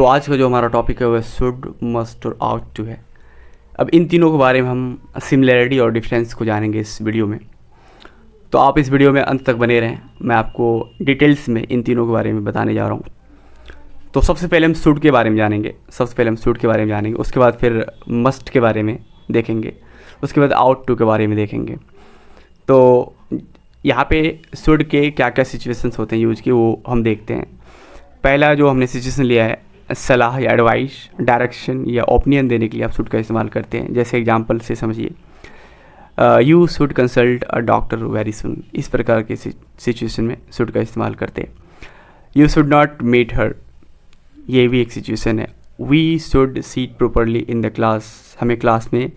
तो आज का जो हमारा टॉपिक है वह शुड, मस्ट और आउट टू है। अब इन तीनों के बारे में हम सिमिलैरिटी और डिफरेंस को जानेंगे इस वीडियो में। तो आप इस वीडियो में अंत तक बने रहें, मैं आपको डिटेल्स में इन तीनों के बारे में बताने जा रहा हूँ। तो सबसे पहले हम शुड के बारे में जानेंगे, उसके बाद फिर मस्ट के बारे में देखेंगे, उसके बाद आउट टू के बारे में देखेंगे। तो यहाँ पे शुड के क्या क्या सिचुएशंस होते हैं यूज के, वो हम देखते हैं। पहला जो हमने सिचुएशन लिया है, सलाह या एडवाइस, डायरेक्शन या ओपिनियन देने के लिए आप शुड का इस्तेमाल करते हैं। जैसे एग्जांपल से समझिए, you should consult a doctor very soon. इस प्रकार के सिचुएशन में शुड का इस्तेमाल करते हैं। You should not meet her, ये भी एक सिचुएशन है। We should sit properly in the class, हमें क्लास में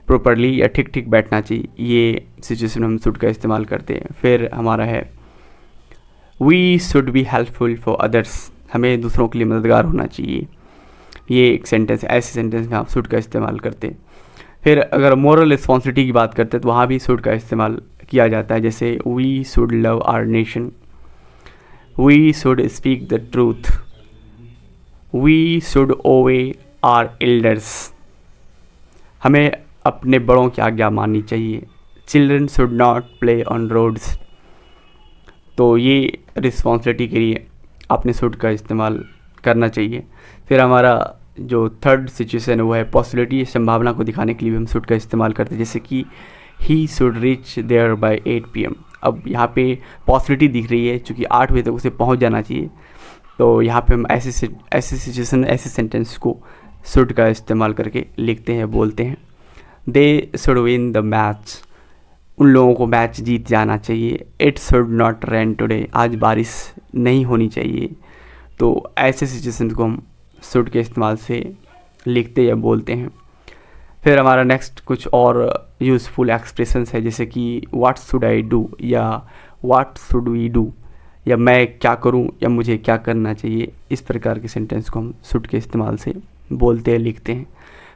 प्रॉपरली या ठीक ठीक बैठना चाहिए। ये सिचुएशन में हम शुड का इस्तेमाल करते हैं। फिर हमारा है we should be helpful for others, हमें दूसरों के लिए मददगार होना चाहिए। ये एक सेंटेंस है, ऐसे सेंटेंस में आप शुड का इस्तेमाल करते हैं। फिर अगर मोरल रिस्पॉन्सिबिलिटी की बात करते हैं तो वहाँ भी शुड का इस्तेमाल किया जाता है। जैसे we should love our nation, we should speak the truth, we should obey our elders, हमें अपने बड़ों की आज्ञा माननी चाहिए। Children should not play on roads. तो ये रिस्पॉन्सिबिलिटी के लिए आपने शुड का इस्तेमाल करना चाहिए। फिर हमारा जो थर्ड सिचुएशन है वो है पॉसिबिलिटी, संभावना को दिखाने के लिए भी हम शुड का इस्तेमाल करते हैं। जैसे कि he should reach there by 8 PM। अब यहाँ पे पॉसिबिलिटी दिख रही है, चूँकि 8 बजे तक उसे पहुँच जाना चाहिए। तो यहाँ पे हम ऐसे सिचुएशन, ऐसे सेंटेंस को शुड का इस्तेमाल करके लिखते हैं, बोलते हैं। They should win the match, उन लोगों को मैच जीत जाना चाहिए। It should not rain today, आज बारिश नहीं होनी चाहिए। तो ऐसे सिचुएशन को हम शुड के इस्तेमाल से लिखते या बोलते हैं। फिर हमारा नेक्स्ट कुछ और यूज़फुल एक्सप्रेशंस है, जैसे कि व्हाट शुड आई डू या व्हाट शुड वी डू, या मैं क्या करूं या मुझे क्या करना चाहिए। इस प्रकार के सेंटेंस को हम शुड के इस्तेमाल से बोलते हैं, लिखते हैं।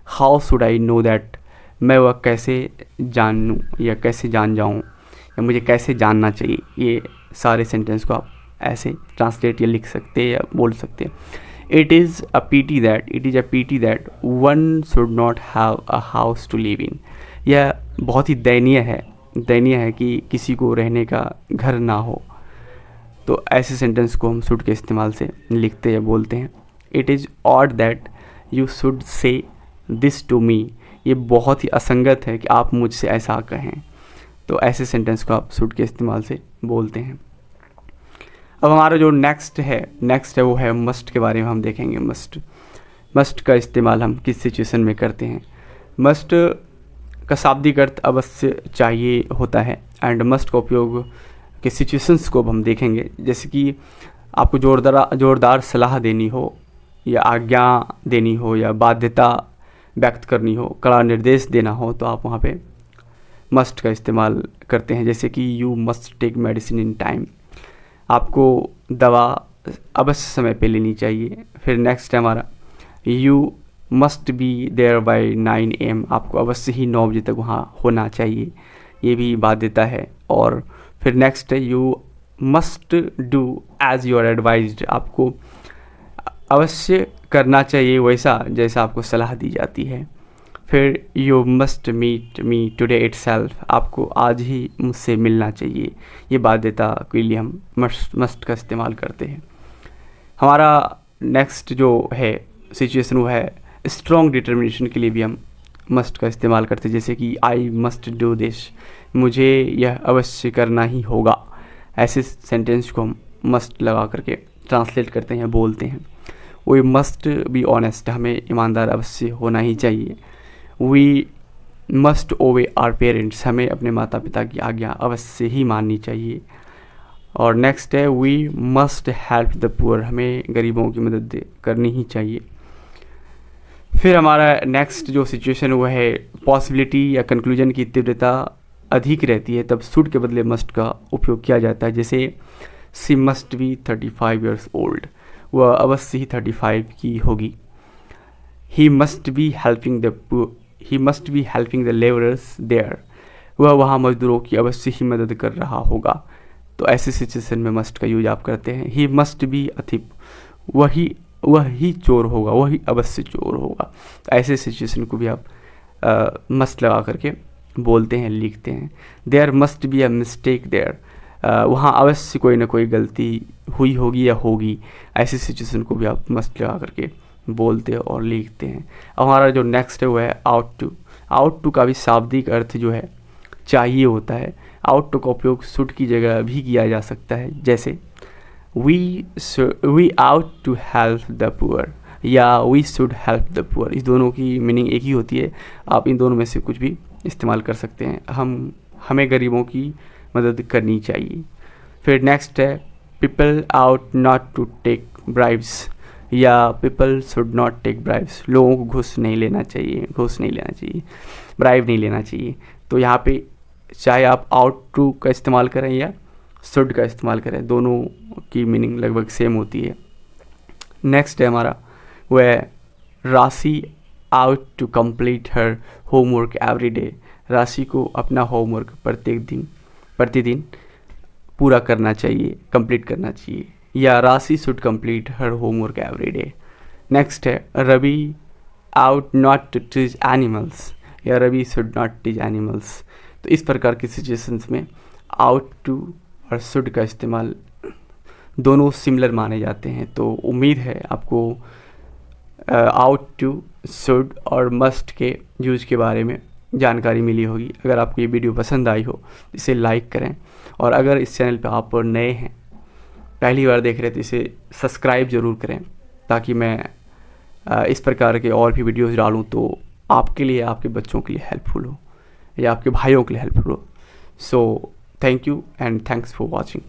How should I know that, मैं वह कैसे जानूँ या कैसे जान जाऊँ या मुझे कैसे जानना चाहिए। ये सारे सेंटेंस को आप ऐसे ट्रांसलेट या लिख सकते हैं या बोल सकते हैं। It is a pity that one should not have a house to live in, यह बहुत ही दयनीय है कि किसी को रहने का घर ना हो। तो ऐसे सेंटेंस को हम शुड के इस्तेमाल से लिखते या बोलते हैं। It is odd that you should say this to me, ये बहुत ही असंगत है कि आप मुझसे ऐसा कहें। तो ऐसे सेंटेंस को आप शुड के इस्तेमाल से बोलते हैं। अब हमारा जो नेक्स्ट है वो है मस्ट के बारे में हम देखेंगे। मस्ट का इस्तेमाल हम किस सिचुएशन में करते हैं। मस्ट का शाब्दिक अर्थ अवश्य चाहिए होता है, एंड मस्ट का उपयोग के सिचुएशंस को हम देखेंगे। जैसे कि आपको जोरदार सलाह देनी हो या आज्ञा देनी हो या बाध्यता व्यक्त करनी हो, कड़ा निर्देश देना हो, तो आप वहाँ पे मस्ट का इस्तेमाल करते हैं। जैसे कि you must take medicine in time, आपको दवा अवश्य समय पे लेनी चाहिए। फिर नेक्स्ट है हमारा you must be there by 9 AM, आपको अवश्य ही 9 बजे तक वहाँ होना चाहिए, ये भी बाध्यता है। और फिर नेक्स्ट है you must do as you are advised, आपको अवश्य करना चाहिए वैसा जैसा आपको सलाह दी जाती है। फिर you must meet me today itself, आपको आज ही मुझसे मिलना चाहिए, ये बाध्यता के लिए हम मस्ट का इस्तेमाल करते हैं। हमारा नेक्स्ट जो है सिचुएशन वो है स्ट्रॉन्ग डिटर्मिनेशन के लिए भी हम मस्ट का इस्तेमाल करते हैं। जैसे कि आई मस्ट डू दिस, मुझे यह अवश्य करना ही होगा। ऐसे सेंटेंस को हम मस्ट लगा करके ट्रांसलेट करते हैं, बोलते हैं। वी मस्ट बी ऑनेस्ट, हमें ईमानदार अवश्य होना ही चाहिए। We must obey our parents, हमें अपने माता पिता की आज्ञा अवश्य ही माननी चाहिए। और नेक्स्ट है we must help the poor, हमें गरीबों की मदद करनी ही चाहिए। फिर हमारा नेक्स्ट जो सिचुएशन वो है पॉसिबिलिटी या कंक्लूजन की तीव्रता अधिक रहती है, तब शुड के बदले मस्ट का उपयोग किया जाता है। जैसे she must be 35 years old, वह अवश्य ही 35 की होगी। He must be helping the labourers there, वह वहाँ मजदूरों की अवश्य ही मदद कर रहा होगा। तो ऐसे सिचुएशन में मस्ट का यूज आप करते हैं। ही मस्ट बी अ थिप, वही चोर होगा, वही अवश्य चोर होगा। तो ऐसे सिचुएशन को भी आप मस्ट लगा करके बोलते हैं, लिखते हैं। There must be a mistake there, वहाँ अवश्य कोई ना कोई गलती हुई होगी या होगी। ऐसी सिचुएशन को भी आप मस्ट लगा करके बोलते हैं और लिखते हैं। हमारा जो नेक्स्ट है वो है आउट टू। आउट टू का भी शाब्दिक अर्थ जो है चाहिए होता है। आउट टू का उपयोग शुड की जगह भी किया जा सकता है, जैसे we ought to help the poor या we should help the poor. इस दोनों की मीनिंग एक ही होती है, आप इन दोनों में से कुछ भी इस्तेमाल कर सकते हैं। हमें गरीबों की मदद करनी चाहिए। फिर नेक्स्ट है people ought not to take bribes या people should not take bribes. लोगों को घूस नहीं लेना चाहिए, ब्राइब नहीं लेना चाहिए। तो यहाँ पे चाहे आप आउट टू का इस्तेमाल करें या शुड का इस्तेमाल करें, दोनों की मीनिंग लगभग सेम होती है। नेक्स्ट है हमारा वो है Rashi ought to complete her homework every day. Rashi को अपना होमवर्क प्रतिदिन पूरा करना चाहिए, कंप्लीट करना चाहिए। या Rashi should complete her homework every day. Next है Ravi ought not to teach animals या Ravi should not teach animals. तो इस प्रकार की सिचुएशंस में आउट टू और शुड का इस्तेमाल दोनों सिमिलर माने जाते हैं। तो उम्मीद है आपको आउट टू, शुड और मस्ट के यूज के बारे में जानकारी मिली होगी। अगर आपको ये वीडियो पसंद आई हो इसे लाइक करें, और अगर इस चैनल पे आप नए हैं, पहली बार देख रहे हैं, तो इसे सब्सक्राइब ज़रूर करें, ताकि मैं इस प्रकार के और भी वीडियोस डालूं तो आपके लिए, आपके बच्चों के लिए हेल्पफुल हो या आपके भाइयों के लिए हेल्पफुल हो। So thank you and thanks for watching.